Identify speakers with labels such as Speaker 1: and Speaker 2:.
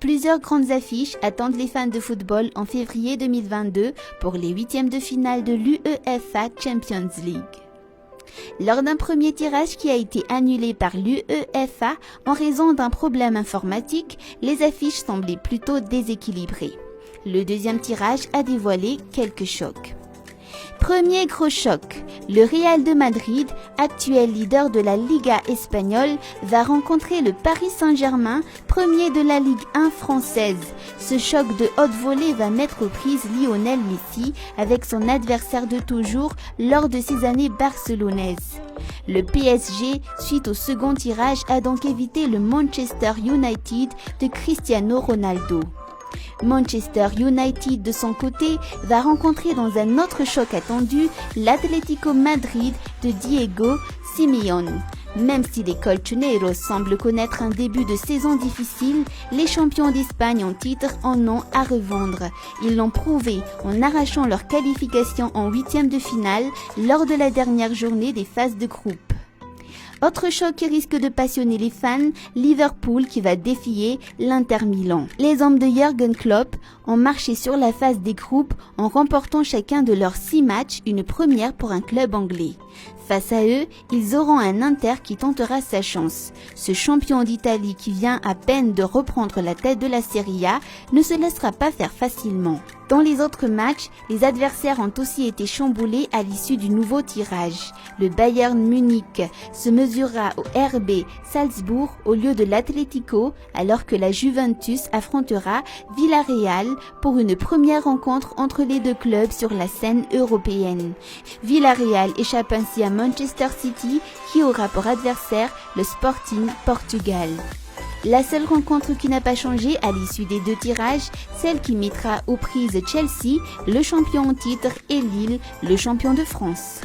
Speaker 1: Plusieurs grandes affiches attendent les fans de football en février 2022 pour les huitièmes de finale de l'UEFA Champions League. Lors d'un premier tirage qui a été annulé par l'UEFA en raison d'un problème informatique, les affiches semblaient plutôt déséquilibrées. Le deuxième tirage a dévoilé quelques chocs. Premier gros choc, le Real de Madrid, actuel leader de la Liga espagnole, va rencontrer le Paris Saint-Germain, premier de la Ligue 1 française. Ce choc de haute volée va mettre aux prises Lionel Messi avec son adversaire de toujours lors de ses années barcelonaises. Le PSG, suite au second tirage, a donc évité le Manchester United de Cristiano Ronaldo. Manchester United, de son côté, va rencontrer dans un autre choc attendu l'Atlético Madrid de Diego Simeone. Même si les Colchoneros semblent connaître un début de saison difficile, les champions d'Espagne en titre en ont à revendre. Ils l'ont prouvé en arrachant leur qualification en huitième de finale lors de la dernière journée des phases de groupe. Autre choc qui risque de passionner les fans, Liverpool qui va défier l'Inter Milan. Les hommes de Jürgen Klopp ont marché sur la phase des groupes en remportant chacun de leurs 6 matchs, une première pour un club anglais. Face à eux, ils auront un Inter qui tentera sa chance. Ce champion d'Italie qui vient à peine de reprendre la tête de la Serie A ne se laissera pas faire facilement. Dans les autres matchs, les adversaires ont aussi été chamboulés à l'issue du nouveau tirage. Le Bayern Munich se mesurera au RB Salzbourg au lieu de l'Atlético, alors que la Juventus affrontera Villarreal pour une première rencontre entre les deux clubs sur la scène européenne. Villarreal échappe ainsi à Manchester City qui aura pour adversaire le Sporting Portugal. La seule rencontre qui n'a pas changé à l'issue des 2 tirages, celle qui mettra aux prises Chelsea, le champion en titre, et Lille, le champion de France.